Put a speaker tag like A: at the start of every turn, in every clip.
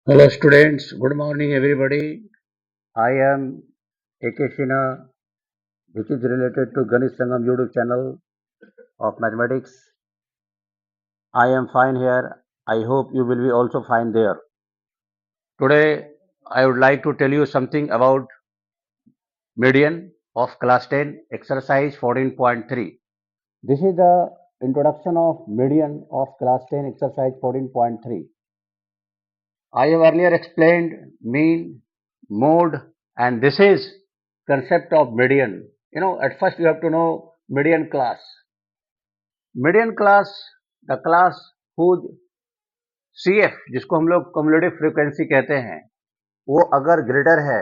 A: Hello students, good morning everybody. I am A.K. Sinha, which is related to Ganit Sangam YouTube channel of mathematics. I am fine here. I hope you will be also fine there. Today I would like to tell you something about median of class 10 exercise 14.3. This is the introduction of median of class 10 exercise 14.3. I have earlier explained mean, mode, and this is concept of median. At first you have to know median class. Median class, the class whose CF, जिसको हम लोग cumulative frequency कहते हैं, वो अगर greater है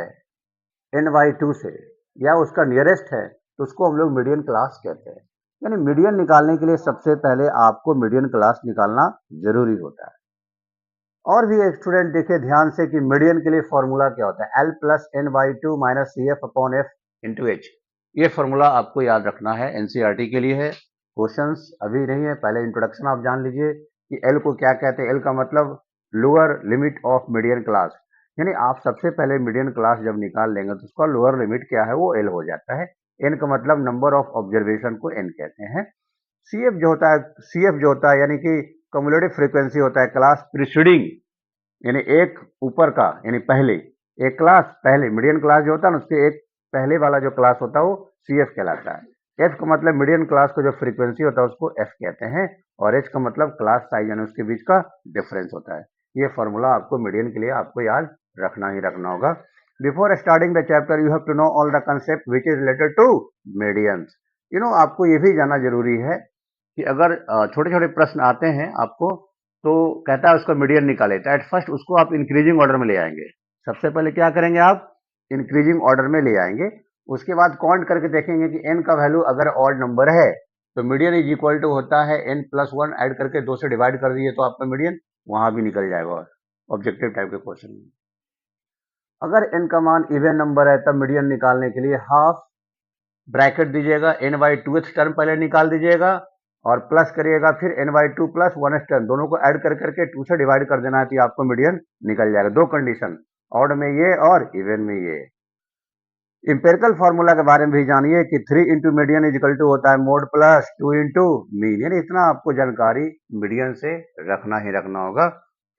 A: n/2 से या उसका नियरेस्ट है तो उसको हम लोग मीडियन क्लास कहते हैं। यानी मीडियन निकालने के लिए सबसे पहले आपको मीडियन क्लास निकालना जरूरी होता है। और भी एक स्टूडेंट देखिए ध्यान से कि मीडियन के लिए फॉर्मूला क्या होता है, L plus n/2 minus C F upon F into H. ये फॉर्मूला आपको याद रखना है, एनसीईआरटी के लिए है। क्वेश्चंस अभी नहीं है, पहले इंट्रोडक्शन आप जान लीजिए कि एल को क्या कहते हैं। एल का मतलब lower limit of median class, यानी आप सबसे पहले मीडियन क्लास जब निकाल लेंगे तो उसका लोअर लिमिट क्या है, वो एल हो जाता है। एन का मतलब नंबर ऑफ ऑब्जर्वेशन को एन कहते हैं। सीएफ जो होता है, सीएफ जो होता है यानी कि कम्युलेटिव फ्रीक्वेंसी होता है क्लास प्रीसीडिंग, यानी एक ऊपर का, यानी पहले एक क्लास, पहले मीडियन क्लास जो होता है ना उसके एक पहले वाला जो क्लास होता है वो सीएफ कहलाता है। एफ का मतलब मीडियन क्लास को जो फ्रीक्वेंसी होता है उसको एफ कहते हैं, और एच का मतलब क्लास साइज यानी उसके बीच का डिफरेंस होता है। ये फॉर्मूला आपको मीडियन के लिए आपको याद रखना ही रखना होगा। Before starting the chapter you have to know all the concept which is related to medians. आपको ये भी जानना जरूरी है कि अगर छोटे छोटे प्रश्न आते हैं आपको, तो कहता है उसका मीडियन निकाले, तो एट फर्स्ट उसको आप इंक्रीजिंग ऑर्डर में ले आएंगे। सबसे पहले क्या करेंगे, आप इंक्रीजिंग ऑर्डर में ले आएंगे। उसके बाद काउंट करके देखेंगे कि एन का वैल्यू अगर ऑड नंबर है तो मीडियन इज इक्वल टू होता है एन प्लस 1 ऐड करके 2 से डिवाइड कर दिए तो आपका मीडियन वहां भी निकल जाएगा ऑब्जेक्टिव टाइप के क्वेश्चन में। अगर एन का मान इवन नंबर है तब मीडियन निकालने के लिए हाफ ब्रैकेट दीजिएगा, n/2 टर्म पहले निकाल दीजिएगा और प्लस करिएगा, फिर n/2 प्लस 1 टर्म दोनों को ऐड कर करके 2 से डिवाइड कर देना है तो आपको मीडियन निकल जाएगा। दो कंडीशन, ऑड में ये और इवन में ये। इंपेरिकल फॉर्मूला के बारे में भी जानिए कि 3 इंटू मीडियन इजिकल टू होता है मोड प्लस 2 इंटू मीन। यानी इतना आपको जानकारी मीडियन से रखना ही रखना होगा,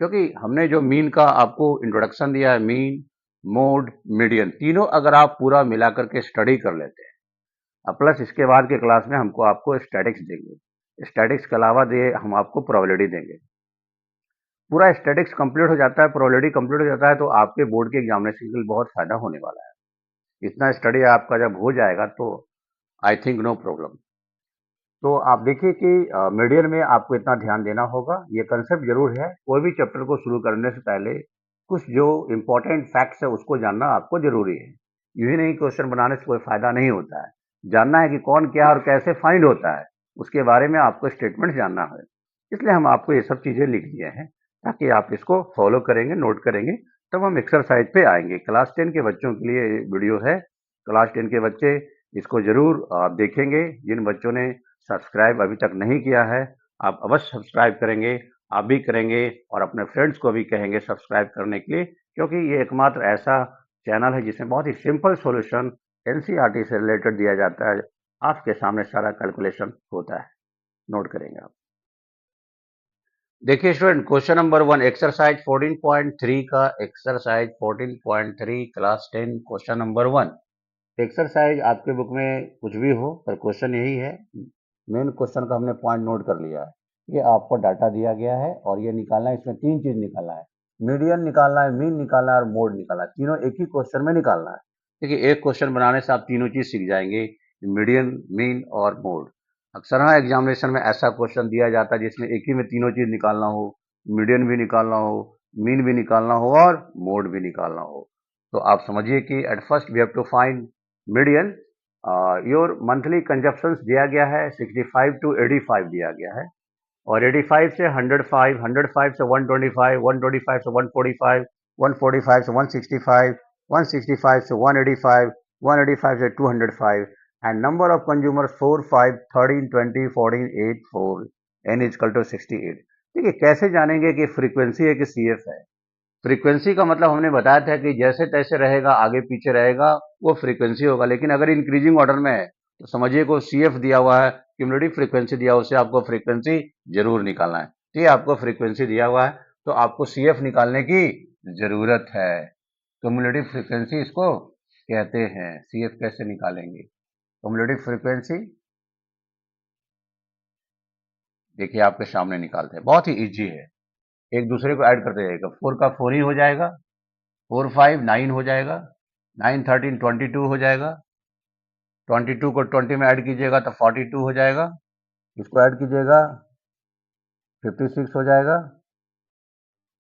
A: क्योंकि हमने जो मीन का आपको इंट्रोडक्शन दिया है, मीन, मोड, मीडियन, तीनों अगर आप पूरा मिला करके स्टडी कर लेते हैं, प्लस इसके बाद के क्लास में हमको आपको स्टैटिक्स देंगे, स्टैटिक्स के अलावा दे हम आपको प्रोबेबिलिटी देंगे। पूरा स्टैटिक्स कंप्लीट हो जाता है, प्रोबेबिलिटी कंप्लीट हो जाता है तो आपके बोर्ड के एग्जामिनेशन के लिए बहुत फायदा होने वाला है। इतना स्टडी आपका जब हो जाएगा तो आई थिंक नो प्रॉब्लम। तो आप देखिए कि मीडियन में आपको इतना ध्यान देना होगा, ये कंसेप्ट जरूर है। कोई भी चैप्टर को शुरू करने से पहले कुछ जो इंपॉर्टेंट फैक्ट्स है उसको जानना आपको जरूरी है। यूं नहीं क्वेश्चन बनाने से कोई फायदा नहीं होता है, जानना है कि कौन क्या और कैसे फाइंड होता है, उसके बारे में आपको स्टेटमेंट जानना है। इसलिए हम आपको ये सब चीजें लिख दिए हैं ताकि आप इसको फॉलो करेंगे, नोट करेंगे, तब हम एक्सरसाइज पे आएंगे। क्लास 10 के बच्चों के लिए वीडियो है, क्लास 10 के बच्चे इसको जरूर आप देखेंगे। जिन बच्चों ने सब्सक्राइब अभी तक नहीं किया है, आप अवश्य सब्सक्राइब करेंगे, आप भी करेंगे और अपने फ्रेंड्स को भी कहेंगे सब्सक्राइब करने के लिए, क्योंकि ये एकमात्र ऐसा चैनल है जिसमें बहुत ही सिंपल सॉल्यूशन एनसीईआरटी से रिलेटेड दिया जाता है। आपके सामने सारा कैलकुलेशन होता है, नोट करेंगे आप। देखिए स्टूडेंट, क्वेश्चन नंबर 1 एक्सरसाइज 14.3 का, exercise 14.3 class 10 question number 1। Exercise आपके बुक में कुछ भी हो पर क्वेश्चन यही है। मेन क्वेश्चन का हमने पॉइंट नोट कर लिया है। ये आपको डाटा दिया गया है और ये निकालना है, इसमें तीन चीज निकालना है, मीडियन निकालना है, मीन निकालना है और मोड निकालना है। तीनों एक ही क्वेश्चन में निकालना है। देखिए एक क्वेश्चन बनाने से आप तीनों चीज सीख जाएंगे, मीडियन, मीन और मोड। अक्सर हाँ एग्जामिनेशन में ऐसा क्वेश्चन दिया जाता है जिसमें एक ही में तीनों चीज निकालना हो, मीडियन भी निकालना हो, मीन भी निकालना हो और मोड भी निकालना हो। तो आप समझिए कि at first we have to find median. Your monthly consumptions दिया गया है 65 टू 85 दिया गया है, और 85 से 105, 105 से 125, 125 से 145, 145 से 165, 165 से 185, 185 से 205, and number of consumers 4, 5, 13, 20, 14, 8, 4, n is equal to 68। देखिए कैसे जानेंगे कि फ्रीक्वेंसी है कि सीएफ है। फ्रीक्वेंसी का मतलब हमने बताया था कि जैसे तैसे रहेगा, आगे पीछे रहेगा, वो फ्रीक्वेंसी होगा। लेकिन अगर इंक्रीजिंग ऑर्डर में है तो समझिए को CF दिया हुआ है, क्यूमुलेटिव फ्रीक्वेंसी दिया हुआ है, उससे आपको फ्रीक्वेंसी जरूर निकालना है। ठीक है, आपको फ्रीक्वेंसी दिया हुआ है तो आपको CF निकालने की जरूरत है। क्यूमुलेटिव फ्रीक्वेंसी इसको कहते हैं। CF कैसे निकालेंगे? क्यूमुलेटिव फ्रीक्वेंसी देखिए आपके सामने निकालते हैं, बहुत ही इजी है। एक दूसरे को ऐड करते जाएगा, 4 का 4 ही हो जाएगा, 4 5 9 हो जाएगा, 9 13 22 हो जाएगा, 22 को 20 में ऐड कीजिएगा तो 42 हो जाएगा, इसको ऐड कीजिएगा 56 हो जाएगा,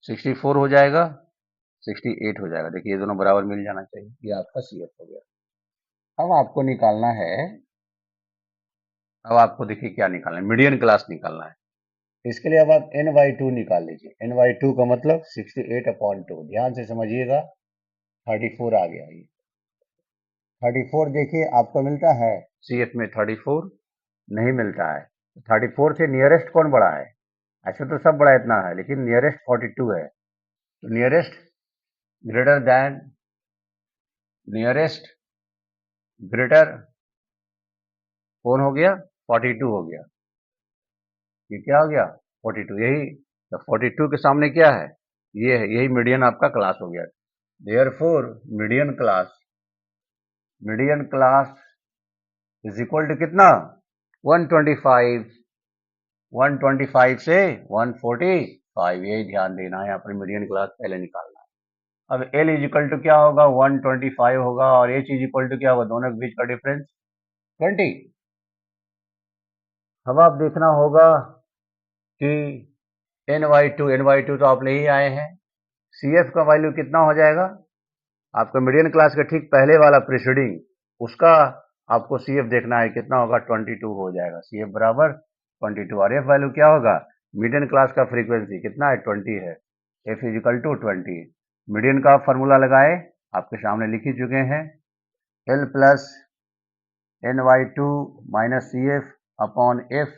A: 64 हो जाएगा, 68 हो जाएगा। देखिए ये दोनों बराबर मिल जाना चाहिए, ये आपका CF हो गया। अब आपको निकालना है, अब आपको देखिए क्या निकालना है, मीडियन क्लास निकालना है। इसके लिए अब आप n/2 निकाल लीजिए। n/2 का मतलब 68/2। ध्यान से समझिएगा, 34 आ गया। ये 34 देखिए आपको मिलता है CF में, 34 नहीं मिलता है। 34 से नियरेस्ट कौन बड़ा है? ऐसे तो सब बड़ा इतना है, लेकिन नियरेस्ट 42 है। तो nearest greater than, nearest greater कौन हो गया? 42 हो गया। ये क्या हो गया? 42। यही तो 42 के सामने क्या है? ये है, यही मीडियन आपका क्लास हो गया। Therefore median class, median class is equal to कितना? 125। 125 से 145, यही ध्यान देना है, यहाँ पर मीडियन क्लास पहले निकालना है। अब L इज इक्वल टू क्या होगा? 125 होगा, और H इज इक्वल टू क्या होगा? दोनों के बीच का डिफरेंस 20। अब आप देखना होगा कि n/2 तो आप ले ही आए हैं, CF का वैल्यू कितना हो जाएगा? आपका मीडियन क्लास का ठीक पहले वाला प्रीसीडिंग, उसका आपको CF देखना है कितना होगा? 22 हो जाएगा। CF बराबर 22, और F वैल्यू क्या होगा? मीडियन क्लास का फ्रीक्वेंसी कितना है? 20 है। F is equal to 20। Median का फॉर्मूला लगाए, आपके सामने लिख ही चुके हैं, L plus n/2 minus CF upon F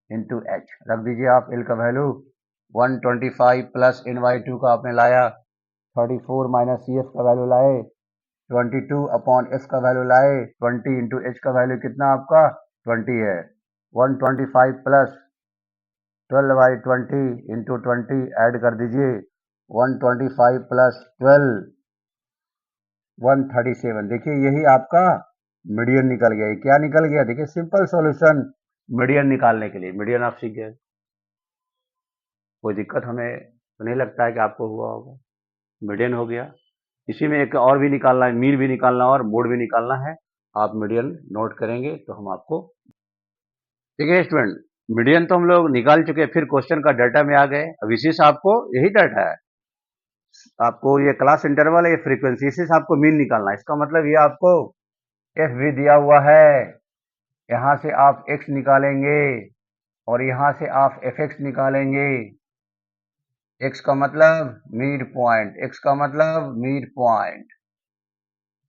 A: into H। रख दीजिए आप L का वैल्यू 125 प्लस n/2 का आपने लाया, 34 माइनस CF का वैल्यू लाए, 22 अपॉन F का वैल्यू लाए, 20 इंटू H का वैल्यू कितना आपका? 20 है। 125 प्लस 12/20 इंटू 20 ऐड कर दीजिए, 125 प्लस 12 137। देखिए यही आपका मीडियन निकल गया। ये क्या निकल गया? देखिए सिंपल सॉल्यूशन मीडियन निकालने के लिए। मीडियन आप सीख गए, कोई दिक्कत हमें तो नहीं लगता है कि आपको हुआ होगा। मीडियन हो गया। इसी में एक और भी निकालना है, मीन भी निकालना है और मोड भी निकालना है। आप मीडियन नोट करेंगे तो हम आपको, ठीक है स्टूडेंट, मीडियन तो हम लोग निकाल चुके हैं, फिर क्वेश्चन का डाटा में आ गए। अब इसी से आपको यही डाटा है, आपको ये क्लास इंटरवल है, ये फ्रीक्वेंसी, इसी से आपको मीन निकालना है। इसका मतलब ये आपको F भी दिया हुआ है, यहाँ से आप x निकालेंगे और यहाँ से आप fx निकालेंगे। x का मतलब मिड पॉइंट, x का मतलब मिड पॉइंट।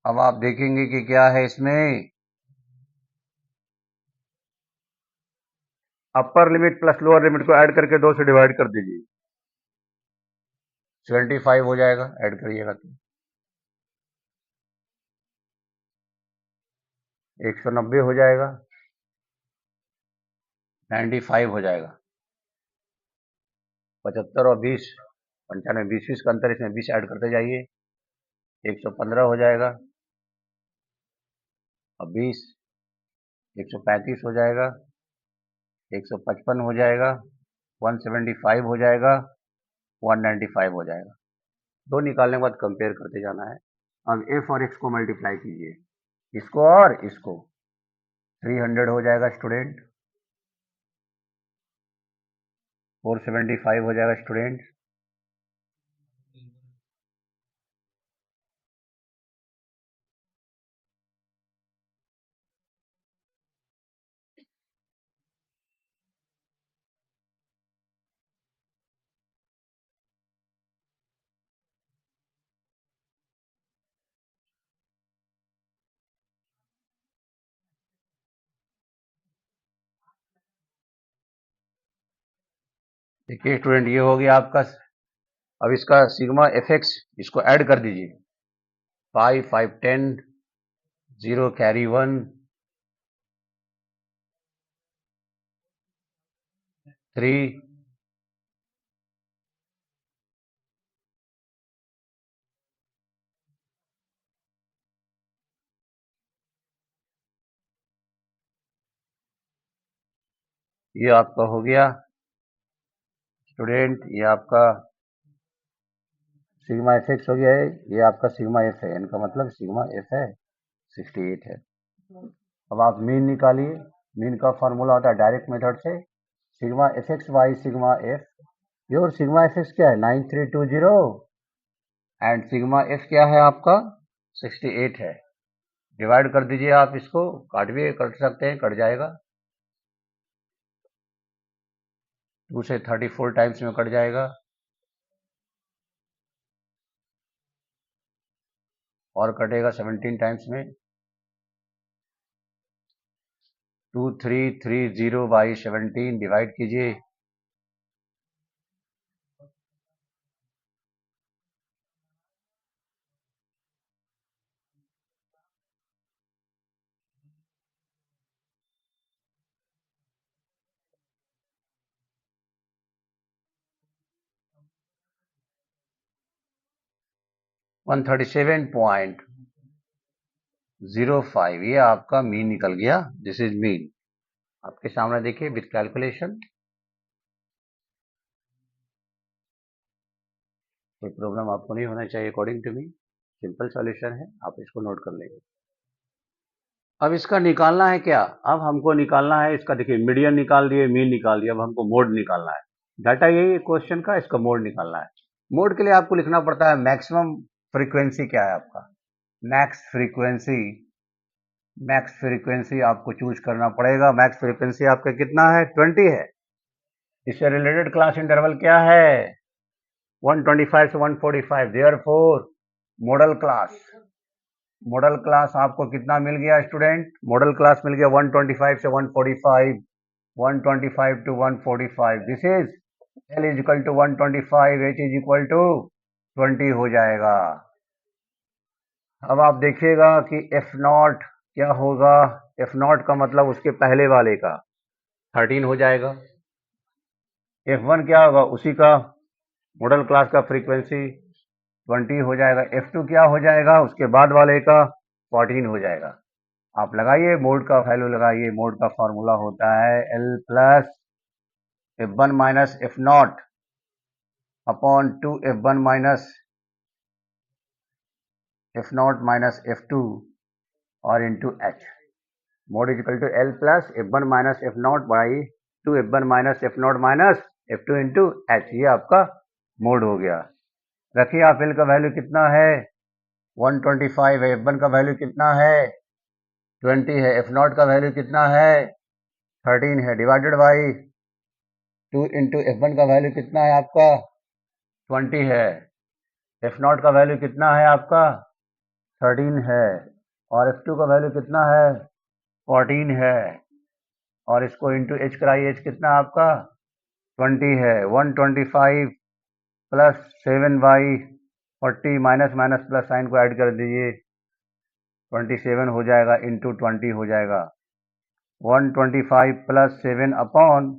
A: अब आप देखेंगे कि क्या है इसमें, upper limit plus lower limit को ऐड करके 2 से डिवाइड कर दीजिए, 75 हो जाएगा। ऐड करिएगा तो 190 हो जाएगा, 95 हो जाएगा, 75 और 20 95, 20 का अंतर, इसमें 20 ऐड करते जाइए, 115 हो जाएगा। अब 20, 135 हो जाएगा, 155 हो जाएगा, 175 हो जाएगा, 195 हो जाएगा। दो निकालने के बाद कंपेयर करते जाना है। अब f और x को मल्टीप्लाई कीजिए, इसको और इसको, 300 हो जाएगा स्टूडेंट, 475 हो जाएगा स्टूडेंट, देखिए स्टूडेंट ये हो गया आपका अब इसका सिग्मा एफ एक्स इसको ऐड कर दीजिए, 5, 5, 10, 0 कैरी 1, 3, ये आपका हो गया स्टूडेंट, ये आपका सिग्मा एफ एक्स हो गया है, ये आपका सिग्मा एफ है, इनका मतलब सिग्मा एफ है 68 है। अब आप मीन निकालिए, मीन का फॉर्मूला होता है डायरेक्ट मेथड से, sigma F x by sigma F, your sigma F x क्या है 9320 एंड सिग्मा एफ क्या है आपका 68 है। डिवाइड कर दीजिए आप इसको, काट भी कर सकते हैं, कट जाएगा, 2 से 34 टाइम्स में कट जाएगा, और कटेगा 17 टाइम्स में, 2330 बाई 17 डिवाइड कीजिए, 137.05, ये आपका मीन निकल गया, दिस इज मीन। आपके सामने देखिए विथ कैलकुलेशन, कोई प्रॉब्लम आपको नहीं होना चाहिए according to me, simple solution है, आप इसको नोट कर लेंगे। अब इसका निकालना है क्या, अब हमको निकालना है इसका, देखिए मीडियन निकाल दिए, मीन निकाल दिया, अब हमको मोड निकालना है। डाटा यही है क्वेश्चन का, इसका मोड निकालना है। मोड के लिए आपको लिखना पड़ता है मैक्सिमम फ्रीक्वेंसी क्या है आपका, मैक्स फ्रीक्वेंसी, मैक्स फ्रीक्वेंसी आपको चूज करना पड़ेगा। मैक्स फ्रीक्वेंसी आपका कितना है 20 है। इससे रिलेटेड क्लास इंटरवल क्या है 125 से 145, therefore model class, model class आपको कितना मिल गया स्टूडेंट, मॉडल क्लास मिल गया 125 से 145, 125 to 145, this is L is equal to 125, H is equal to 20 हो जाएगा। अब आप देखिएगा कि एफ नॉट क्या होगा, एफ नॉट का मतलब उसके पहले वाले का 13 हो जाएगा, एफ वन क्या होगा उसी का मॉडल क्लास का फ्रीक्वेंसी 20 हो जाएगा, एफ टू क्या हो जाएगा उसके बाद वाले का 14 हो जाएगा। आप लगाइए मोड का वैल्यू लगाइए, मोड का फॉर्मूला होता है L plus F one minus F naught upon 2 F one minus F naught minus F two और into H, mode is equal to L plus F one minus F naught by 2 F one minus F naught minus F two into H, ये आपका mode हो गया। रखिए आप L का value कितना है 125 है, एफ वन का वैल्यू कितना है 20 है, एफ नॉट का वैल्यू कितना है 13 है, divided by 2 into F one का वैल्यू कितना है आपका 20 है, एफ नॉट का वैल्यू कितना है आपका 13 है, और एफ टू का वैल्यू कितना है 14 है, और इसको इंटू एच कराइए, एच कितना आपका 20 है, 125 plus 7 by 40 minus minus plus sign को ऐड कर दीजिए, 27 हो जाएगा, इंटू 20 हो जाएगा, 125 प्लस 7 अपॉन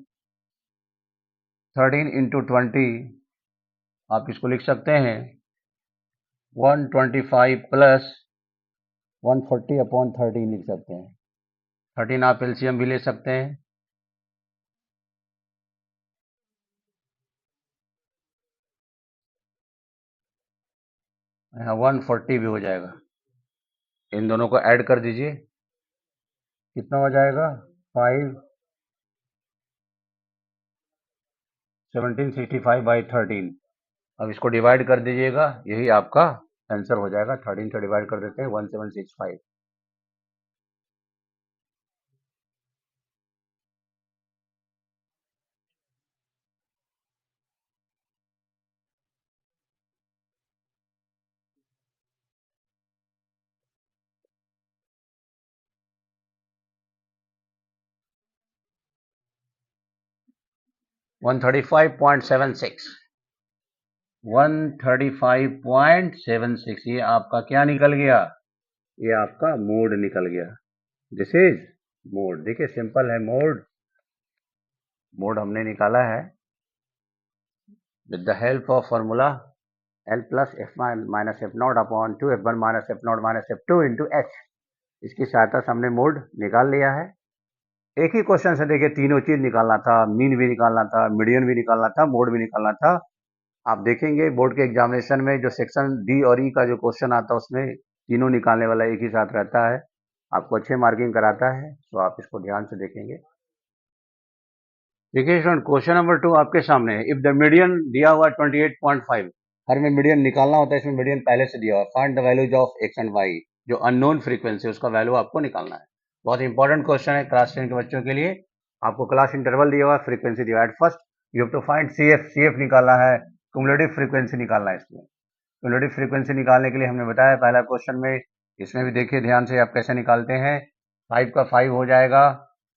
A: 13 इंटू 20, आप इसको लिख सकते हैं 125 प्लस 140 अपॉन 13 लिख सकते हैं, 13 आप एलसीएम भी ले सकते हैं, यहाँ 140 भी हो जाएगा, इन दोनों को ऐड कर दीजिए, कितना हो जाएगा 5 1765 बाई 13, अब इसको डिवाइड कर दीजिएगा, यही आपका आंसर हो जाएगा, 13 से डिवाइड कर देते हैं 1765। $135.76, 135.76। ये आपका क्या निकल गया? ये आपका मोड निकल गया। This is mode. देखिए सिंपल है मोड। मोड हमने निकाला है with the help of formula L plus F minus F naught upon 2 F1 minus F naught minus F2 into H. इसकी सहायता से हमने मोड निकाल लिया है। एक ही क्वेश्चन से देखिए तीनों चीज निकालना था, मीन भी निकालना था, मीडियन भी निकालना था, मोड भी निकालना था। आप देखेंगे बोर्ड के एग्जामिनेशन में जो सेक्शन डी और ई का जो क्वेश्चन आता है उसमें तीनों निकालने वाला एक ही साथ रहता है, आपको अच्छे मार्किंग कराता है, तो आप इसको ध्यान से देखेंगे। देखिए स्टूडेंट क्वेश्चन नंबर 2 आपके सामने है। इफ द मीडियन दिया हुआ 28.5, हर में मीडियन निकालना होता है, इसमें मीडियन पहले से दिया हुआ। Find the values of X and Y, जो अननोन फ्रीक्वेंसी उसका वैल्यू आपको निकालना है। बहुत इंपॉर्टेंट क्वेश्चन है क्लास 10 के बच्चों के लिए। आपको क्लास इंटरवल दिया हुआ, फ्रीक्वेंसी दिया हुआ। At first you have to find CF निकालना है, क्युमुलेटिव फ्रीक्वेंसी निकालना है। इसमें क्युमुलेटिव फ्रीक्वेंसी निकालने के लिए हमने बताया पहला क्वेश्चन में, इसमें भी देखिए ध्यान से आप कैसे निकालते हैं। 5 का 5 हो जाएगा,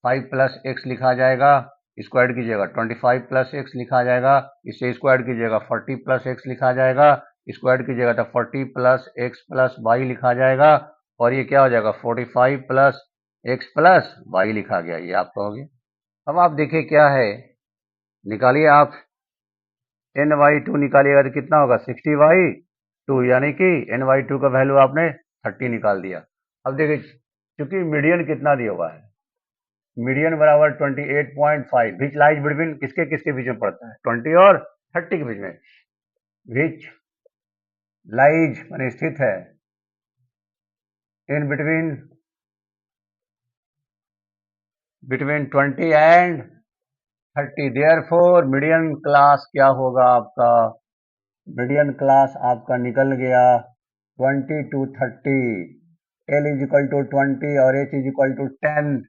A: 5 प्लस एक्स लिखा जाएगा, इसको ऐड कीजिएगा, 25 प्लस एक्स लिखा जाएगा, इसे इसको ऐड कीजिएगा, 40 प्लस एक्स लिखा जाएगा, इसको ऐड कीजिएगा तो 40 प्लस एक्स प्लस वाई लिखा जाएगा, और ये क्या हो जाएगा 45 प्लस एक्स प्लस वाई लिखा गया। ये आपका हो गया। अब आप देखिए क्या है, निकालिए आप NY2 निकालिएगा तो कितना होगा 60Y2, यानी कि NY2 का वैल्यू आपने 30 निकाल दिया। अब देखिए चूंकि मीडियन कितना दिया हुआ है, मीडियन बराबर 28.5, विच लाइज बिटवीन, किसके किसके बीच में पड़ता है 20 और 30 के बीच में, विच लाइज माने स्थित है in between 20 and 30। Therefore median class क्या होगा आपका, मीडियन क्लास आपका निकल गया 20 to 30। L is equal to 20 और H इज इक्वल टू 10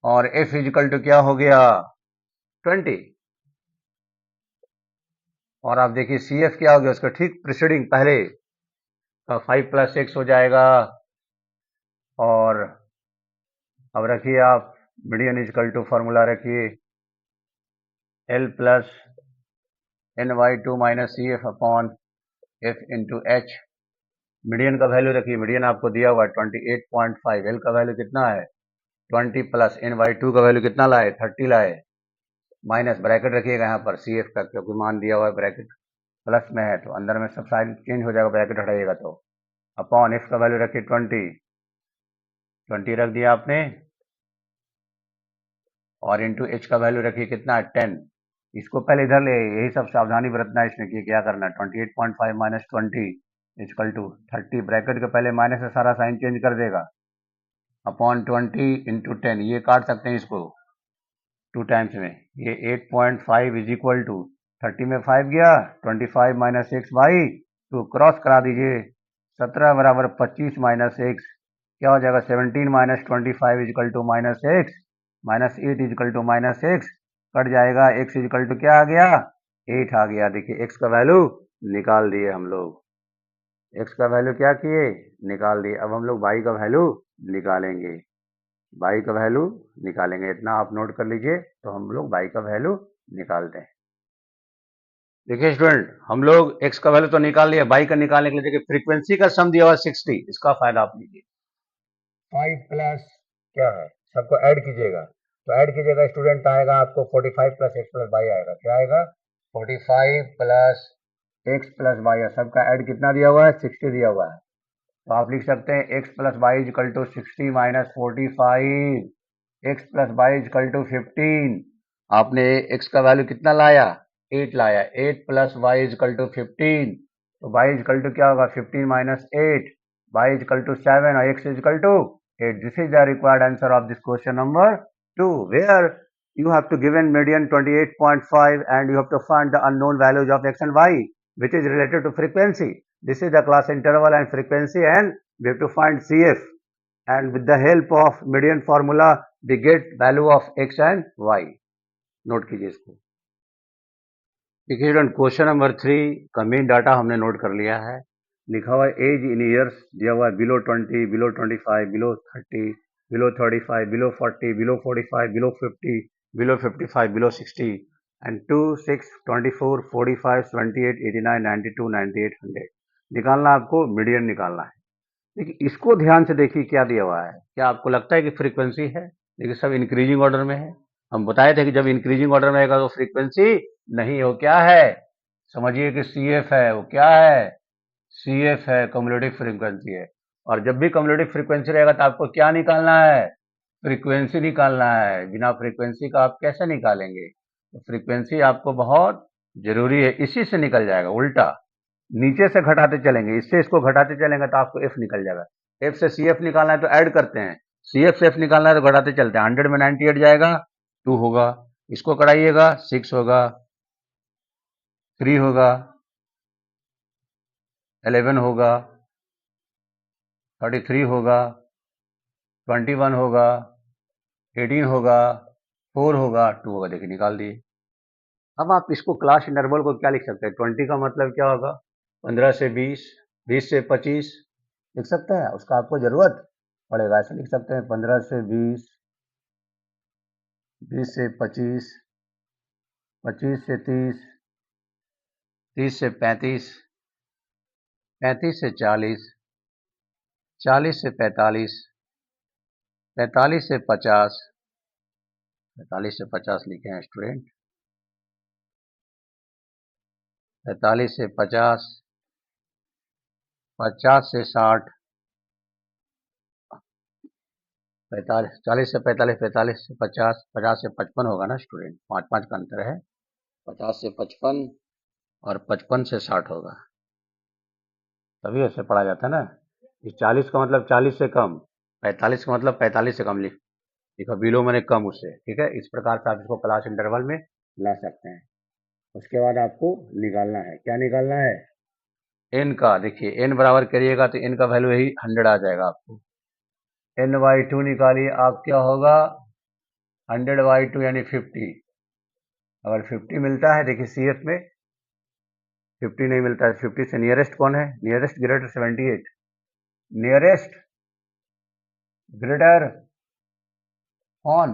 A: और F इज इक्वल टू क्या हो गया 20। और आप देखिए CF क्या हो गया उसका ठीक प्रिसीडिंग पहले 5 प्लस एक्स हो जाएगा। और अब रखिए आप median is equal to formula रखिए L plus NY2 minus CF upon F into H. Median का वैल्यू रखिए, मीडियन आपको दिया हुआ है 28.5, L का वैल्यू कितना है 20 प्लस NY2 का वैल्यू कितना लाए 30 लाए, माइनस ब्रैकेट रखिएगा यहाँ पर CF का, क्योंकि मान दिया हुआ है ब्रैकेट प्लस में है तो अंदर में सब साइड चेंज हो जाएगा, ब्रैकेट हटाइएगा तो, अपॉन F का वैल्यू रखिए 20 रख दिया आपने, और इंटू H का वैल्यू रखिए कितना है 10। इसको पहले इधर ले, यही सब सावधानी बरतना है इसमें कि क्या करना है 28.5 माइनस 20 इक्वल टू 30, ब्रैकेट के पहले माइनस से सारा साइन चेंज कर देगा, अपॉन 20 इंटू 10, ये काट सकते हैं इसको 2 टाइम्स में, ये 8.5 इज इक्वल टू 30 में 5 गया, 25 माइनस एक्स बाई 2 क्रॉस करा दीजिए, 17 बराबर 25 माइनस एक्स क्या हो जाएगा 17 minus 25 is equal to minus X, minus 8 is equal to minus X, cut जाएगा, एक्स इज इक्वल टू क्या आ गया 8 आ गया। देखिए एक्स का वैल्यू निकाल दिए हम लोग, एक्स का वैल्यू क्या किए निकाल दिए। अब हम लोग वाई का वैल्यू निकालेंगे, वाई का वैल्यू निकालेंगे, इतना आप नोट कर लीजिए, तो हम लोग वाई का वैल्यू निकालते हैं। देखिए स्टूडेंट हम लोग एक्स का वैल्यू तो निकाल लिया, वाई का निकालने के लिए देखिए फ्रीक्वेंसी का सम दिया हुआ 60, इसका फायदा आप लीजिए। 5 प्लस क्या है, सबको ऐड कीजिएगा, तो ऐड कीजिएगा स्टूडेंट आएगा आपको 45 प्लस एक्स प्लस वाई आएगा, क्या आएगा 45 प्लस एक्स प्लस वाई, सबका ऐड कितना दिया हुआ है 60 दिया हुआ है, तो आप लिख सकते हैं X plus Y equal to 60 minus 45, X plus Y equal to 15। आपने एक्स का वैल्यू कितना लाया 8 लाया, 8 प्लस वाई इक्वल टू 15, तो वाई इक्वल टू क्या होगा 15 माइनस 8, वाई इक्वल टू 7 और X equal to 8। This is the required answer of this question number 2, where you have to given median 28.5 and you have to find the unknown values of x and y which is related to frequency. This is the class interval and frequency, and we have to find CF, and with the help of median formula we get value of x and y. Note कीजिए इसको। देखिए student question number 3 का main data हमने note कर लिया है, लिखा हुआ है एज इन ईयर्स दिया हुआ है below 20, below 25, below 30, below 35, below 40, below 45, below 50, below 55, below 60, and 2, 6, 24, 45, 28, 89, 92, 98, 100 निकालना, आपको मीडियन निकालना है। देखिए इसको ध्यान से देखिए क्या दिया हुआ है। क्या आपको लगता है कि फ्रीक्वेंसी है? देखिए सब इंक्रीजिंग ऑर्डर में है। हम बताए थे कि जब इंक्रीजिंग ऑर्डर में रहेगा तो फ्रीक्वेंसी नहीं हो, क्या है? समझिए कि सी एफ है। वो क्या है? सी एफ है, कम्युलेटिव फ्रीक्वेंसी है। और जब भी कम्युलेटिव फ्रीक्वेंसी रहेगा तो आपको क्या निकालना है? फ्रीक्वेंसी निकालना है। बिना फ्रीक्वेंसी का आप कैसे निकालेंगे? तो फ्रीक्वेंसी आपको बहुत जरूरी है, इसी से निकल जाएगा। उल्टा नीचे से घटाते चलेंगे, इससे इसको घटाते चलेंगे तो आपको एफ निकल जाएगा। एफ से सी एफ निकालना है तो ऐड करते हैं, सी एफ से एफ निकालना है तो घटाते चलते हैं। 100 में 98 जाएगा, 2 होगा। इसको कराइएगा, 6 होगा, 3 होगा, 11 होगा, 33 होगा, 21 होगा, 18 होगा, 4 होगा, 2 होगा। देखिए निकाल दिए। अब आप इसको क्लास इंटरवल को क्या लिख सकते हैं? 20 का मतलब क्या होगा? 15 से 20, 20 से 25 लिख सकते हैं। उसका आपको जरूरत पड़ेगा, ऐसे लिख सकते हैं 15 से 20, 20 से 25, 25 से 30, 30 से 35, 35 से 40, 40 से 45, 45 से 50, 45 से 50 लिखे हैं स्टूडेंट, 45 से 50, 50 से 60, 45, 40 से 45, 45 से 50, 50 से 55 होगा ना स्टूडेंट, 5 का अंतर है। 50 से 55 और 55 से 60 होगा, तभी ऐसे पढ़ा जाता है ना। इस 40 का मतलब 40 से कम, 45 का मतलब 45 से कम लिखो, बिलो मैंने कम उससे, ठीक है। इस प्रकार से आप इसको क्लास इंटरवल में ला सकते हैं। उसके बाद आपको निकालना है, क्या निकालना है? एन का। देखिए एन बराबर करिएगा तो एन का वैल्यू यही 100 आ जाएगा आपको। एन बाई 2 निकालिए, आप क्या होगा? 100 बाई 2 यानी 50। अगर 50 मिलता है, देखिए सी एफ में 50 नहीं मिलता है। 50 से नियरेस्ट कौन है? Nearest greater 78, nearest greater on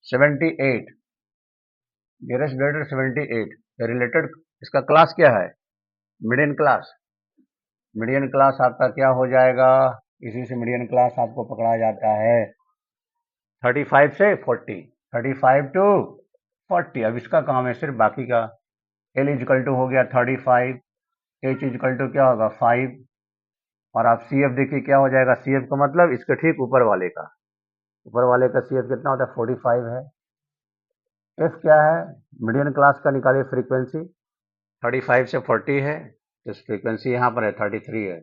A: 78, nearest greater 78 related. इसका क्लास क्या है? Median class. मीडियन क्लास आपका क्या हो जाएगा? इसी से मीडियन क्लास आपको पकड़ा जाता है 35 से 40, 35 टू 40। अब इसका काम है सिर्फ बाकी का। एल इजकल टू हो गया 35, एच इजकल टू क्या होगा 5, और आप सी एफ देखिए क्या हो जाएगा? सी एफ का मतलब इसके ठीक ऊपर वाले का, ऊपर वाले का सी एफ कितना होता है? 45 है। एफ क्या है? मीडियन क्लास का निकालिए फ्रीक्वेंसी, 35 से 40 है तो फ्रीक्वेंसी यहाँ पर है 33 है।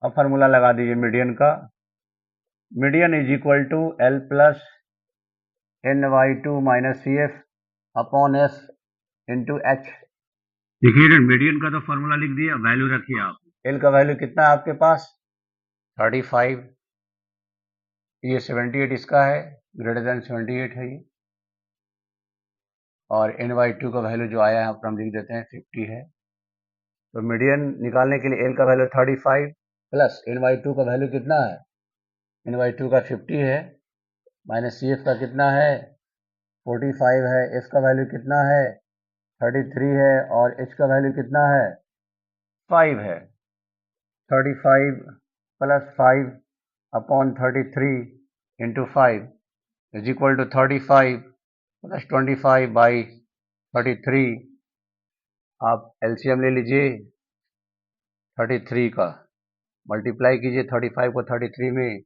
A: अब फार्मूला लगा दीजिए मीडियन का। Median is equal to L plus N Y two minus C F upon F into H. देखिए मीडियन का तो फॉर्मूला लिख दिया, वैल्यू रखिए आप। एल का वैल्यू कितना है आपके पास? 35, ये 78 इसका है, ग्रेटर देन 78 है ये। और एन वाई टू का वैल्यू जो आया है यहाँ पर हम लिख देते हैं 50 है। तो मीडियन निकालने के लिए एल का value 35 plus N Y two का वैल्यू कितना है? एन वाई टू का 50 है, माइनस सी एफ का कितना है? 45 है। एफ का वैल्यू कितना है? 33 है। और एच का वैल्यू कितना है? 5 है। 35 plus 5 upon 33 into 5 is equal to 35 plus 25 by 33। आप एलसीएम ले लीजिए 33 का, मल्टीप्लाई कीजिए 35 को 33 में,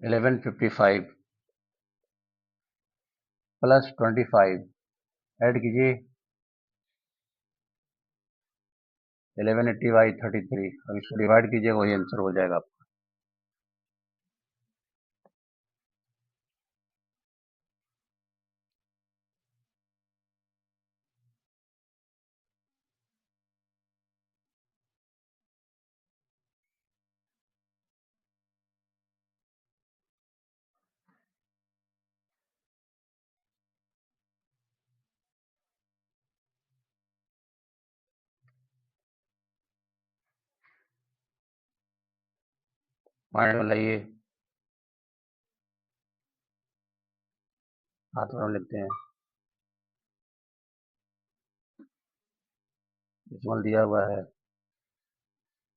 A: 1155 प्लस 25 ऐड कीजिए 1180 बाई 33। अब इसको डिवाइड कीजिए, वही आंसर हो जाएगा आपका। पॉइंट में लाइए। सात में लिखते हैं, डेसिमल दिया हुआ है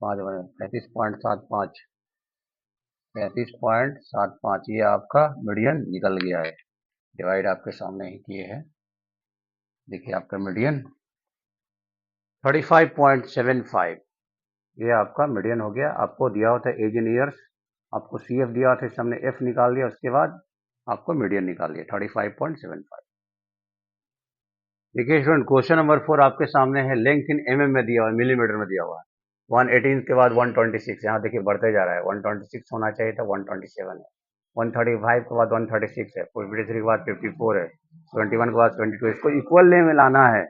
A: 5 में 35.75, 35.75 ये आपका मीडियन निकल गया है। डिवाइड आपके सामने ही किए हैं, देखिए आपका मीडियन 35.75 ये आपका मीडियन हो गया। आपको दिया होता है एज इन ईयर्स, आपको सी एफ दिया होता है, हमने एफ निकाल दिया, उसके बाद आपको मीडियन निकाल दिया 35.75। देखिए स्टूडेंट क्वेश्चन नंबर 4 आपके सामने है, लेंथ इन mm में दिया हुआ है, मिलीमीटर में दिया हुआ है। 118 के बाद 126, यहाँ देखिए बढ़ते जा रहा है, 126 होना चाहिए था, 127 है। 135 के बाद 136 है, 53 के बाद 54 है, 21 के बाद 22। इसको इक्वल में लाना है।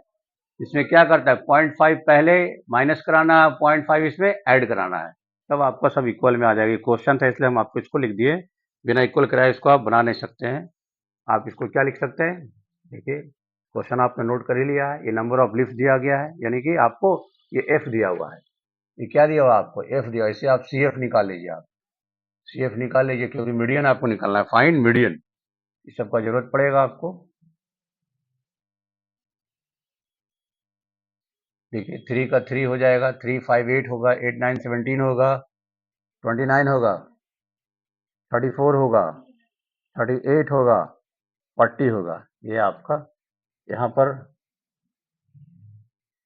A: इसमें क्या करता है, 0.5 पहले माइनस कराना है, 0.5 इसमें ऐड कराना है, तब आपका सब इक्वल में आ जाएगी। क्वेश्चन था इसलिए हम आपको इसको लिख दिए, बिना इक्वल कराए इसको आप बना नहीं सकते हैं। आप इसको क्या लिख सकते हैं, देखिए क्वेश्चन आपने नोट कर ही लिया है, ये नंबर ऑफ लिफ्ट दिया गया है, यानी कि आपको ये एफ दिया हुआ है, ये क्या दिया हुआ आपको, एफ दिया। इसे आप सी एफ निकाल लीजिए, आप सी एफ निकाल लीजिए, क्योंकि मीडियन आपको निकालना है, फाइंड मीडियन, इस सब का जरूरत पड़ेगा आपको। देखिए 3 का 3 हो जाएगा, 3 5 8 होगा, 8 9 17 होगा, 29 होगा, 34 होगा, 38 होगा, 40 होगा। ये आपका यहाँ पर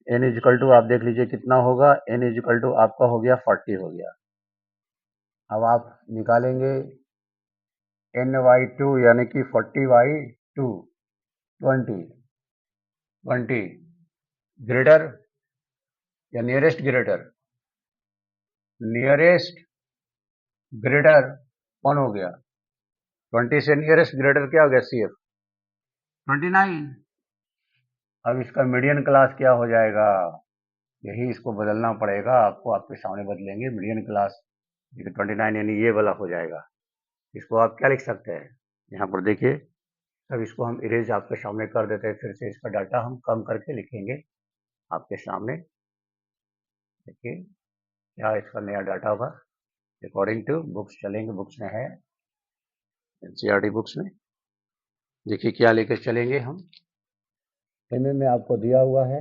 A: n इजिकल टू आप देख लीजिए कितना होगा, n इजिकल टू आपका हो गया 40 हो गया। अब आप निकालेंगे n/2 यानी कि 40/2, 20 ग्रेटर या नियरेस्ट ग्रेटर, नियरेस्ट ग्रेटर कौन हो गया, 20 से नियरेस्ट ग्रेटर क्या हो गया, सी एफ 29। अब इसका मीडियन क्लास क्या हो जाएगा, यही इसको बदलना पड़ेगा आपको, आपके सामने बदलेंगे मीडियन क्लास, 29 यानी ये वाला हो जाएगा। इसको आप क्या लिख सकते हैं, यहाँ पर देखिए, अब इसको हम इरेज आपके सामने कर देते हैं, फिर से इसका डाटा हम कम करके लिखेंगे आपके सामने। देखिए क्या इसका नया डाटा होगा, अकॉर्डिंग टू बुक्स चलेंगे, बुक्स में है एनसीईआरटी बुक्स में, देखिए क्या लेकर चलेंगे हम। एमएम में आपको दिया हुआ है,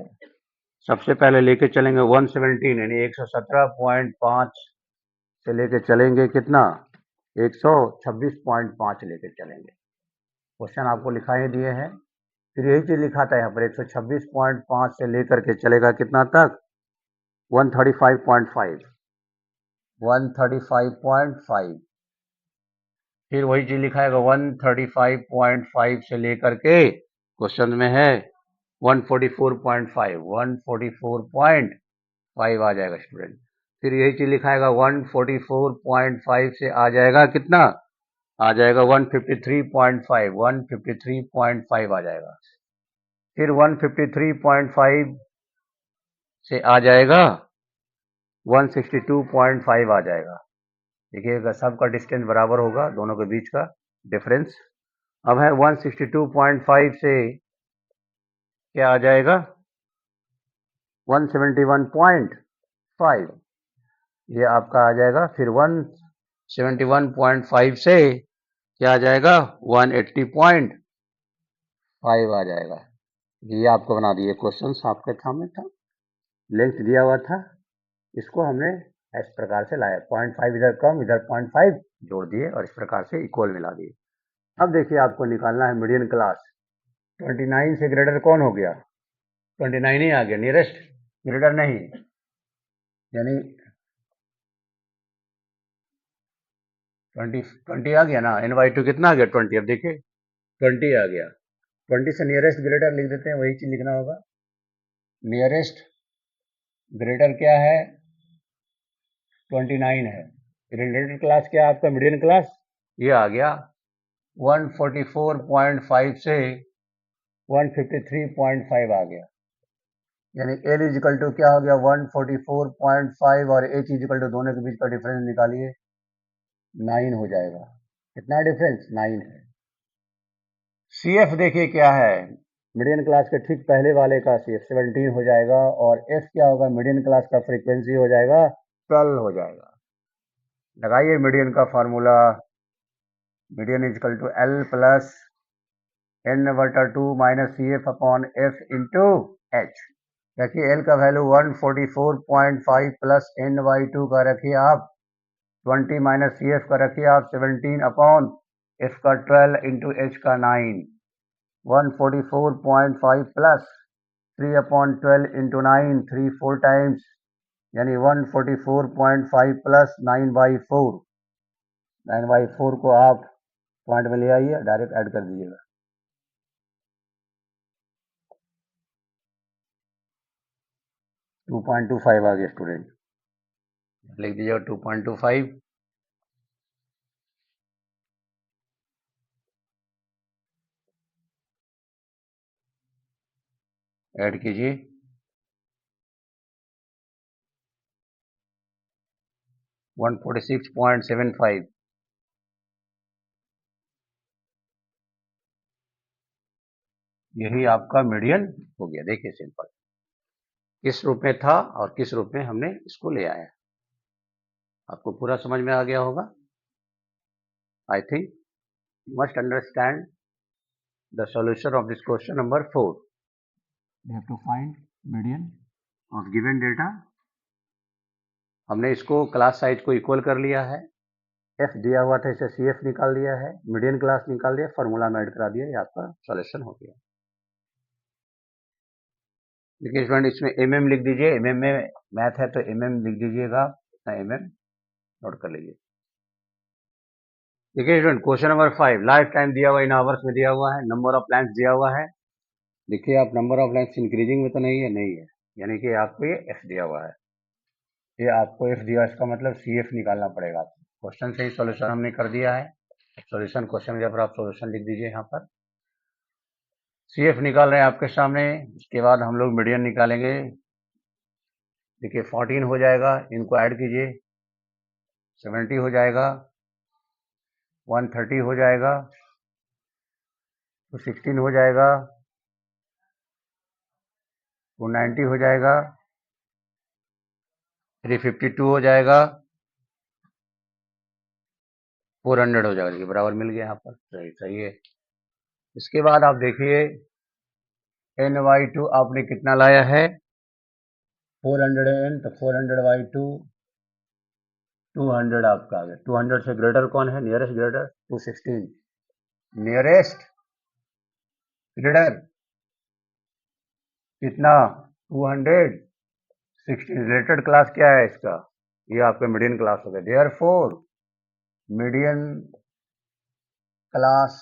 A: सबसे पहले लेके चलेंगे 117 यानी 117.5 से लेके चलेंगे कितना, 126.5 लेके चलेंगे। क्वेश्चन आपको लिखाई दिए हैं, फिर यही चीज लिखा था यहाँ पर, 126.5 से लेकर के चलेगा कितना तक, 135.5, 135.5, फिर वही चीज लिखाएगा 135.5 से लेकर के क्वेश्चन में है 144.5, 144.5 आ जाएगा स्टूडेंट। फिर यही चीज लिखाएगा 144.5 से आ जाएगा कितना, आ जाएगा 153.5, 153.5 आ जाएगा। फिर 153.5 से आ जाएगा 162.5 आ जाएगा। देखिएगा सबका डिस्टेंस बराबर होगा, दोनों के बीच का डिफरेंस। अब है 162.5 से क्या आ जाएगा, 171.5 ये आपका आ जाएगा। फिर 171.5 से क्या आ जाएगा, 180.5 आ जाएगा। ये आपको बना दिए क्वेश्चन, आपके सामने था, लेंथ दिया हुआ था, इसको हमने इस प्रकार से लाया, 0.5 इधर कम, इधर 0.5 जोड़ दिए और इस प्रकार से इक्वल मिला दिए। अब देखिए आपको निकालना है मीडियन क्लास। 29 से ग्रेटर कौन हो गया, 29 ही आ गया, नियरेस्ट ग्रेटर नहीं, यानी 20 आ गया ना, n/2 कितना आ गया, 20। अब देखिए 20 आ गया, 20 से नियरेस्ट ग्रेटर लिख देते हैं, वही चीज लिखना होगा। नियरेस्ट ग्रेटर क्या है, 29 है, रिलेटेड क्लास क्या है आपका, मीडियन क्लास, ये आ गया 144.5 से 153.5 आ गया, यानी L इजिकल टू क्या हो गया, 144.5 और H इजिकल टू दोनों के बीच का डिफरेंस निकालिए, 9 हो जाएगा। कितना डिफरेंस, 9 है। CF देखिए क्या है, मीडियन क्लास के ठीक पहले वाले का CF 17 हो जाएगा, और F क्या होगा, मीडियन क्लास का फ्रीक्वेंसी हो जाएगा 12 हो जाएगा। लगाइए मीडियन का formula, median is equal to L plus n/2 minus CF upon F into H। रखिए L का वैल्यू 144.5 प्लस n/2 का रखिए आप 20 माइनस CF का रखिए आप 17 अपॉन F का 12 इंटू H का 9। 144.5 प्लस 3 अपॉन 12 इंटू 9 3 4 टाइम्स यानी 144.5 प्लस 9/4। 9/4 को आप पॉइंट में ले आइए, डायरेक्ट ऐड कर दीजिएगा। 2.25 आ गया स्टूडेंट, लिख दीजिएगा 2.25। ऐड कीजिए, $146.75। यही आपका मीडियन हो गया। देखिए सिंपल, किस रूप में था और किस रूप में हमने इसको ले आया। आपको पूरा समझ में आ गया होगा। I think you must understand the solution of this question number 4। We have to find median of given data। हमने इसको क्लास साइज को इक्वल कर लिया है, F दिया हुआ था इसे CF निकाल दिया है, मीडियन क्लास निकाल दिया, फॉर्मूला में ऐड करा दिया, ये आपका सॉल्यूशन हो गया। देखिए स्टूडेंट, इसमें mm लिख दीजिए, mm में मैथ है तो mm लिख दीजिएगा, इतना mm नोट कर लीजिए। देखिए student, question number 5, life time दिया हुआ इन आवर्स में दिया हुआ है, नंबर ऑफ प्लांट्स दिया हुआ है। देखिए आप, नंबर ऑफ प्लांट्स इंक्रीजिंग में तो नहीं है, नहीं है, यानी कि आपको ये F दिया हुआ है, ये आपको F दिया, इसका मतलब CF निकालना पड़ेगा। क्वेश्चन से ही सॉल्यूशन हमने कर दिया है। सॉल्यूशन क्वेश्चन जब आप सॉल्यूशन लिख दीजिए यहाँ पर, CF निकाल रहे हैं आपके सामने। इसके बाद हम लोग मीडियन निकालेंगे। देखिए 14 हो जाएगा, इनको ऐड कीजिए, 70 हो जाएगा, 130 हो जाएगा, 216 हो जाएगा, 290 हो जाएगा, 352 हो जाएगा, 400 हो जाएगा। ये बराबर मिल गया यहाँ पर, सही है। इसके बाद आप देखिए n/2 आपने कितना लाया है, 400n, तो 400/2 200 आपका आ गया। 200 से ग्रेटर कौन है, नियरेस्ट ग्रेटर 216, नियरेस्ट ग्रेटर कितना 216। रिलेटेड क्लास क्या है इसका, ये आपका मीडियन क्लास हो गया। Therefore median class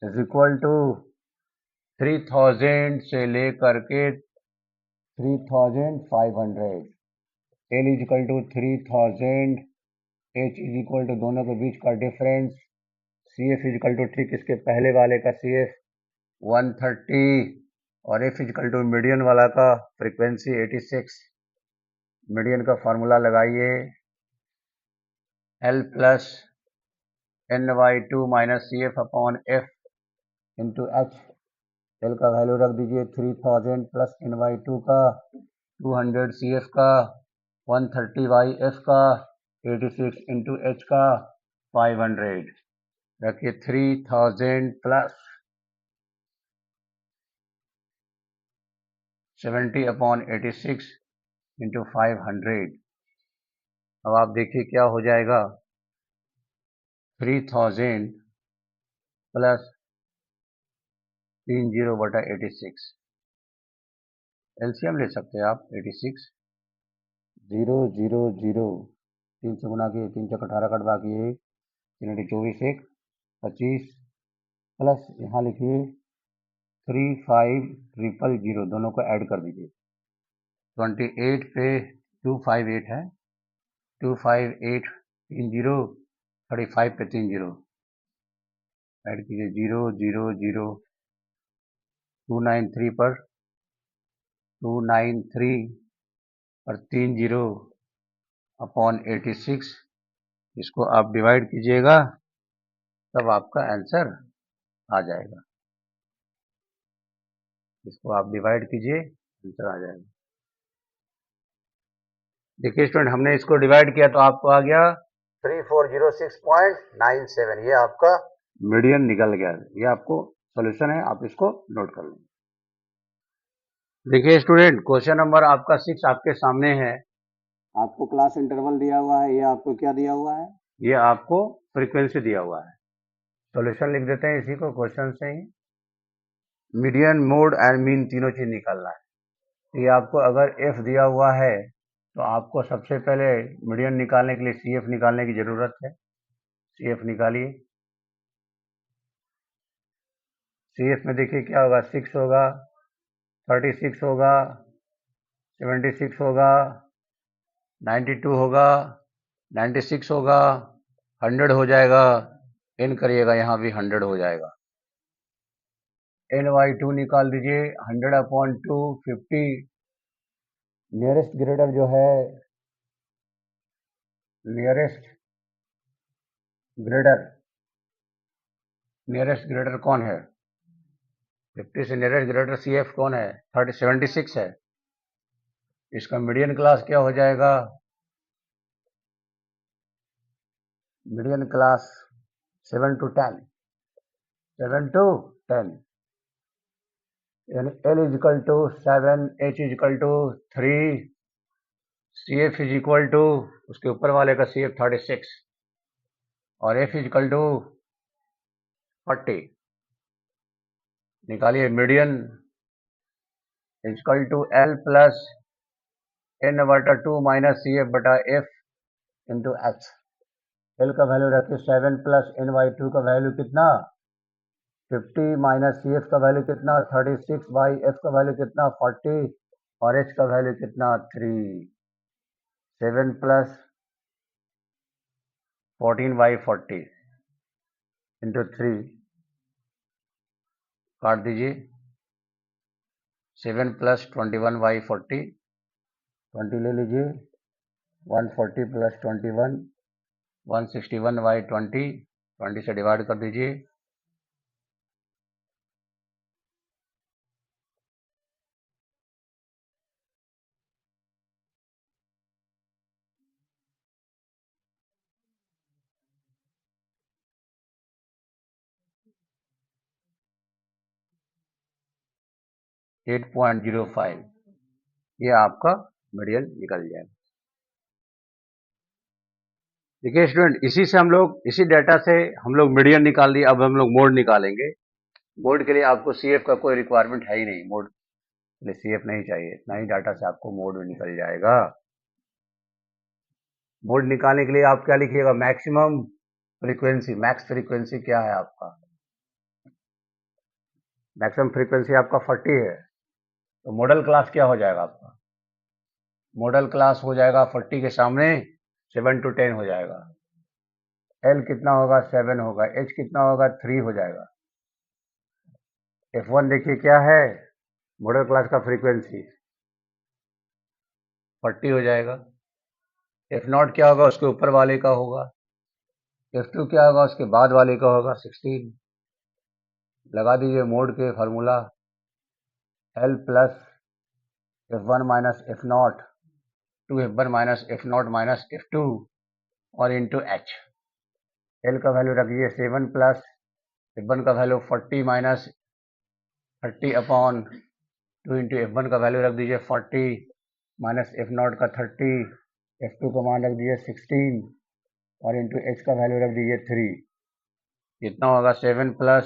A: is equal to 3000 से लेकर के 3500। L is equal to 3000, H is equal to दोनों के बीच का difference, CF is equal to ठीक इसके पहले वाले का CF 130 और F is equal to median वाला का फ्रीक्वेंसी 86। मीडियन का फार्मूला लगाइए, L plus n/2 minus CF upon F into H। L का वैल्यू रख दीजिए 3000 प्लस n/2 का 200 CF का 130/F का 86 इंटू H का 500। रखिए 3000 प्लस 70 अपॉन 86 इंटू 500। अब आप देखिए क्या हो जाएगा, 3000 प्लस 30/86, एलसीएम ले सकते हैं आप। 86 0 0 0 3 से गुना किए, 3 से 18 कटवा किए 1, 3 24 1 25 प्लस यहाँ लिखिए 3500, दोनों को ऐड कर दीजिए। 28 पे 258 है, 258 3 0, 35 पे 3 0 ऐड कीजिए, 0 0 0, 293 पर 293 और 3 0 अपॉन 86, इसको आप डिवाइड कीजिएगा तब आपका आंसर आ जाएगा। इसको आप डिवाइड कीजिए, आंसर आ जाएगा। देखिए स्टूडेंट, हमने इसको डिवाइड किया तो आपको आ गया 3406.97, ये आपका मीडियन निकल गया। ये आपको सॉल्यूशन है, आप इसको नोट कर लें। देखिए स्टूडेंट, क्वेश्चन नंबर आपका 6 आपके सामने है। आपको क्लास इंटरवल दिया हुआ है, ये आपको क्या दिया हुआ है, ये आपको फ्रीक्वेंसी दिया हुआ है। सॉल्यूशन लिख देते हैं इसी को क्वेश्चन से ही। मीडियन, मोड एंड मीन तीनों चीज निकालना है। ये आपको अगर एफ दिया हुआ है तो आपको सबसे पहले मीडियन निकालने के लिए सी एफ निकालने की जरूरत है। सी एफ निकालिए। सी एफ में देखिए क्या होगा, 6 होगा, 36 होगा, 76 होगा, 92 होगा, 96 होगा, 100 हो जाएगा। इन करिएगा, यहाँ भी 100 हो जाएगा। NY2 निकाल दीजिए, 100/2 50। नियरेस्ट ग्रेटर जो है, नियरेस्ट ग्रेटर, नियरेस्ट ग्रेटर कौन है? 50 से नियरेस्ट ग्रेटर CF कौन है? 76 है। इसका मीडियन क्लास क्या हो जाएगा? मीडियन क्लास 7 to 10, 7 to 10, यानी L is equal to 7, H is equal to 3, CF is equal to उसके ऊपर वाले का CF 36 और F इज इक्वल टू 40। निकालिए median is equal to L plus N/2 minus CF/F into H। L का value रखिए 7 plus N/2 का value कितना? 50 माइनस CF का वैल्यू कितना? 36 बाई F का वैल्यू कितना? 40 और H का वैल्यू कितना? 3। 7 प्लस 14/40 इंटू 3 काट दीजिए। 7 प्लस 21/40, 20 ले लीजिए। 140 प्लस 21, 161/20, 20 से डिवाइड कर दीजिए। (8.05) ये आपका मीडियन निकल जाएगा। देखिए स्टूडेंट, इसी से हम लोग, इसी डाटा से हम लोग मीडियन निकाल दिए। अब हम लोग मोड निकालेंगे। मोड के लिए आपको CF का कोई रिक्वायरमेंट है ही नहीं, मोड के लिए CF नहीं चाहिए। इतना ही डाटा से आपको मोड भी निकल जाएगा। मोड निकालने के लिए आप क्या लिखिएगा? मैक्सिमम फ्रीक्वेंसी, मैक्स फ्रीक्वेंसी क्या है आपका? मैक्सिमम फ्रीक्वेंसी आपका 40 है। तो मॉडल क्लास क्या हो जाएगा आपका? मॉडल क्लास हो जाएगा 40 के सामने 7 to 10 हो जाएगा। L कितना होगा? 7 होगा। H कितना होगा? 3 हो जाएगा। F1 देखिए क्या है, मॉडल क्लास का फ्रीक्वेंसी 40 हो जाएगा। F0 क्या होगा? उसके ऊपर वाले का होगा। F2 क्या होगा? उसके बाद वाले का होगा 16। लगा दीजिए मोड के formula, L plus F1 minus F0 to F1 minus F0 minus F2 और इंटू H। L का वैल्यू रखिए 7 प्लस F1 का वैल्यू 40 माइनस 30/2 इंटू F1 का वैल्यू रख दीजिए 40 माइनस F0 का 30, F2 का मान रख दीजिए 16 और इंटू H का वैल्यू रख दीजिए 3। कितना होगा? 7 प्लस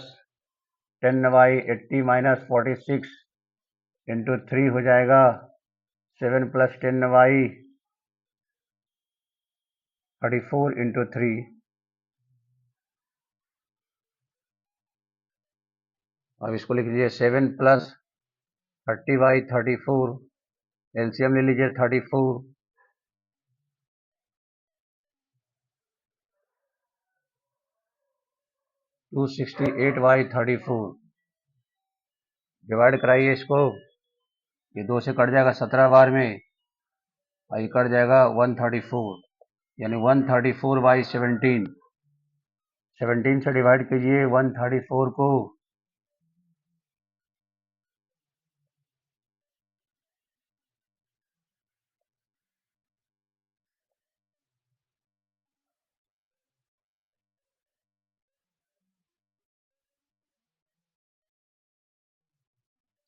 A: 10/80 माइनस 46 इंटू 3 हो जाएगा 7 प्लस 10/34 इंटू 3। अब इसको लिख लीजिए 7 प्लस 30/34, एलसीएम ले लीजिए 34, 268/34। डिवाइड कराइए इसको, ये 2 से कट जाएगा 17 बार में और ये कट जाएगा 134, यानी 134/17। 17 से डिवाइड कीजिए 134 को,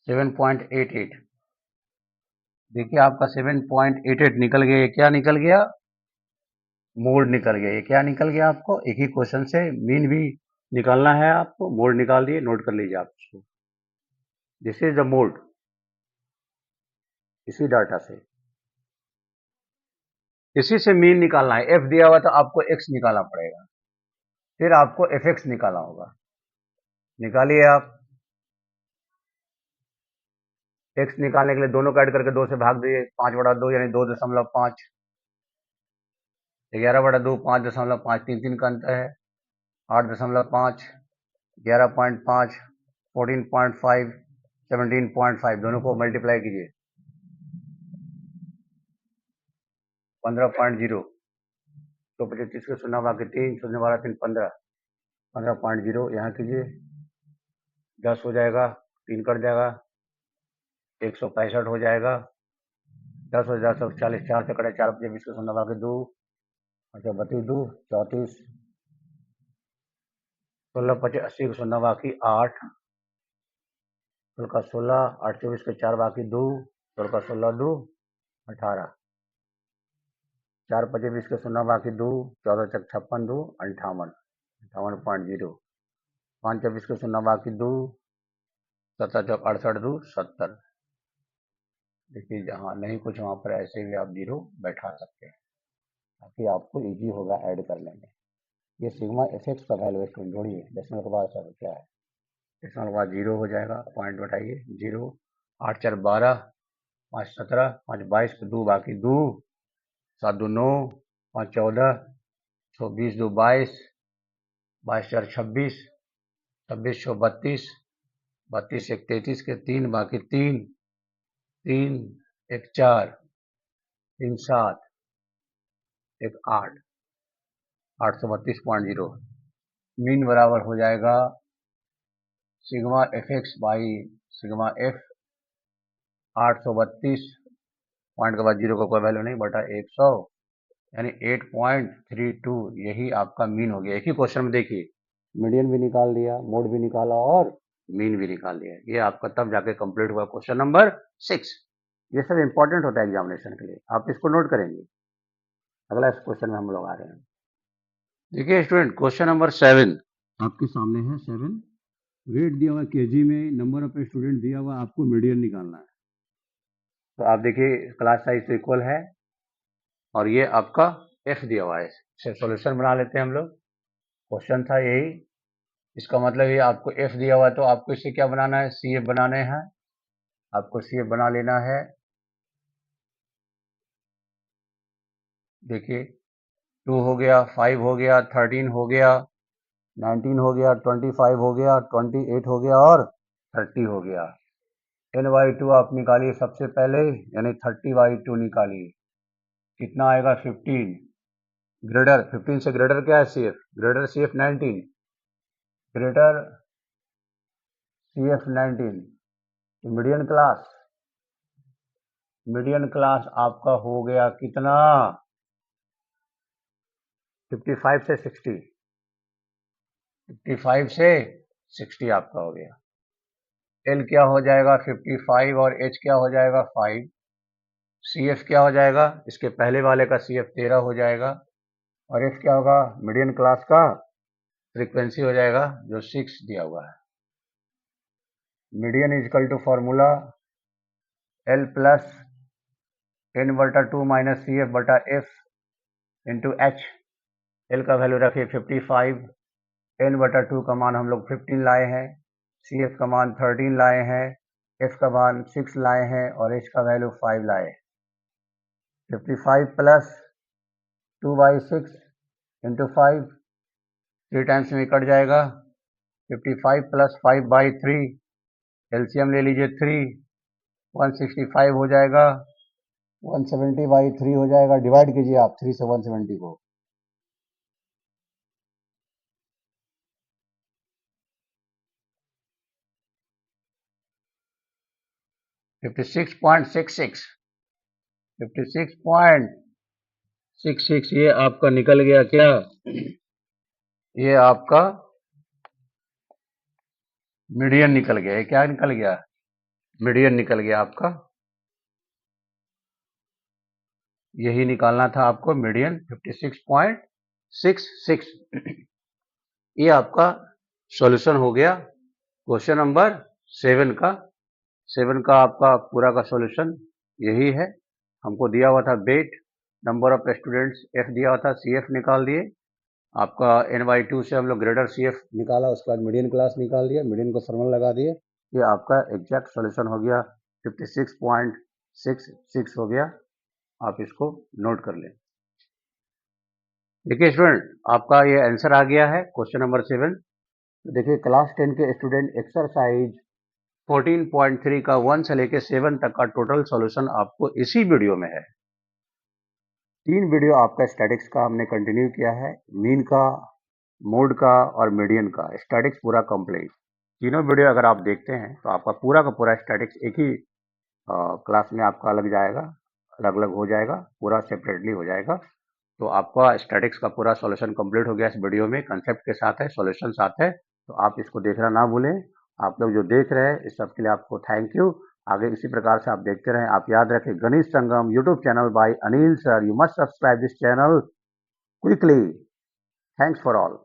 A: 7.88। देखिए आपका 7.88 निकल गया। ये क्या निकल गया? मोड निकल गया। ये क्या निकल गया? आपको एक ही क्वेश्चन से मीन भी निकालना है आपको। मोड निकाल दिए, नोट कर लीजिए आप इसको। This is the mode. इसी डाटा से, इसी से मीन निकालना है। एफ दिया हुआ तो आपको एक्स निकालना पड़ेगा, फिर आपको एफ एक्स निकालना होगा। निकालिए आप। एक्स निकालने के लिए दोनों का ऐड करके 2 से भाग दिए। 5/2 यानी 2.5। 11/2 5.5। 3 का अंतर है। 8.5, 11.5, 14.5, 17.5। दोनों को मल्टीप्लाई कीजिए। 15.0। तो 25 के 0 बाकी 3, 0 12 3 15। 15.0 यहाँ कीजिए। 10 हो जाएगा, 3 कट जाएगा, 165 हो जाएगा। 10 हो जाएगा 140। 4 से कटे 4 25 के 0 बाकी 2। अच्छा 32 2 34। 16 25 80 के 0 बाकी 8। 16 का 16, 8 24 के 4 बाकी 2। 16 का 16 2 18। 4 25 20 के 0 बाकी 2। 14 चक 56 2 58। 58.0। 5 24 के 0 बाकी 2। 17 चौक 68 2 70। देखिए जहाँ नहीं कुछ वहाँ पर ऐसे भी आप 0 बैठा सकते हैं, ताकि आपको इजी होगा ऐड करने में। ये सिग्मा एफ एक्स का वैल्यू स्टूडेंट जोड़िए। डेसिमल के बाद सब क्या है? डेसिमल के बाद 0 हो जाएगा। पॉइंट बताइए। 0 8 4 12, 5 17, 5 22 के 2 बाकी 2, 7 2 9, 5 14, 6 20 2 22, 22 4 26, 26 6 32, 32 1 33 के 3 बाकी 3, 3 1 4, 3 7, 1 8। 832.0। मीन बराबर हो जाएगा sigma F x by sigma F. 832 point के बाद 0 का कोई वैल्यू नहीं, बटा 100 यानी 8.32। यही आपका मीन हो गया। एक ही क्वेश्चन में देखिए, मीडियन भी निकाल दिया, मोड भी निकाला और मीन भी निकाल दिया। ये आपका तब जाके कंप्लीट हुआ क्वेश्चन नंबर 6। ये सब इंपॉर्टेंट होता है एग्जामिनेशन के लिए, आप इसको नोट करेंगे। अगला इस क्वेश्चन में हम लोग आ रहे हैं। देखिए स्टूडेंट, क्वेश्चन नंबर 7 आपके सामने है। 7 वेट दिया हुआ केजी में, नंबर ऑफ स्टूडेंट दिया हुआ, आपको मीडियन निकालना है। तो आप देखिए क्लास साइज तो इक्वल है और ये आपका एफ दिया हुआ है। इसे सॉल्यूशन बना लेते हैं हम लोग। क्वेश्चन था यही। इसका मतलब ये आपको एफ दिया हुआ है तो आपको इसे क्या बनाना है? सी एफ बनाने हैं। आपको सी एफ बना लेना है। देखिए 2 हो गया, 5 हो गया, 13 हो गया, 19 हो गया, 25 हो गया, 28 हो गया और 30 हो गया। n/2 आप निकालिए सबसे पहले, यानी 30/2 निकालिए। कितना आएगा? 15। ग्रेटर 15 से ग्रेटर क्या है? C F. Greater C F 19। Greater C F 19। Median class आपका हो गया कितना? 55 से 60। 55 से 60 आपका हो गया। एल क्या हो जाएगा? 55 और एच क्या हो जाएगा? 5। सी एफ क्या हो जाएगा? इसके पहले वाले का सी एफ 13 हो जाएगा और एफ क्या होगा? मीडियन क्लास का फ्रीक्वेंसी हो जाएगा जो 6 दिया हुआ है। Median is equal to formula L plus n/2 minus C F बटा एफ इंटू एच। एल का वैल्यू रखिए 55। n/2 का मान हम लोग 15 लाए हैं, सी एफ का मान 13 लाए हैं, एफ का मान 6 लाए हैं और एच का वैल्यू 5 लाए। 55 प्लस 2/6 इंटू 5, 3 टाइम्स में कट जाएगा। 55 प्लस 5/3, एलसीएम ले लीजिए 3, 165 हो जाएगा। 170/3 हो जाएगा। डिवाइड कीजिए आप 3 से 170 को। 56.66। 56.66 ये आपका निकल गया क्या? ये आपका मीडियन निकल गया। ये क्या निकल गया? मीडियन निकल गया आपका, यही निकालना था आपको, मीडियन 56.66। ये आपका सॉल्यूशन हो गया क्वेश्चन नंबर 7 का आपका पूरा का सॉल्यूशन यही है। हमको दिया हुआ था weight, number of students F दिया हुआ था, CF निकाल दिए आपका, n/2 से हम लोग ग्रेटर CF निकाला, उसके बाद मीडियन क्लास निकाल दिया, मीडियन को फॉर्मूला लगा दिए, ये आपका एग्जैक्ट सॉल्यूशन हो गया 56.66 हो गया। आप इसको नोट कर लें। देखिए स्टूडेंट, आपका ये आंसर आ गया है क्वेश्चन नंबर 7। तो देखिए क्लास 10 के स्टूडेंट एक्सरसाइज 14.3 का 1 से लेके 7 तक का टोटल सॉल्यूशन आपको इसी वीडियो में है। 3 वीडियो आपका स्टैटिक्स का हमने कंटिन्यू किया है, मीन का, मोड का और मीडियन का, स्टैटिक्स पूरा कंप्लीट। तीनों वीडियो अगर आप देखते हैं तो आपका पूरा का पूरा स्टैटिक्स एक ही क्लास में आपका अलग जाएगा, अलग अलग हो जाएगा, पूरा सेपरेटली हो जाएगा। तो आपका स्टैटिक्स का पूरा सॉल्यूशन कंप्लीट हो गया इस वीडियो में, कंसेप्ट के साथ है, सॉल्यूशन साथ है। तो आप इसको देखना ना भूलें। आप लोग जो देख रहे हैं इस सब के लिए आपको थैंक यू। आगे इसी प्रकार से आप देखते रहें। आप याद रखें, Ganit Sangam YouTube channel by Anil sir, you must subscribe this channel quickly. Thanks for all.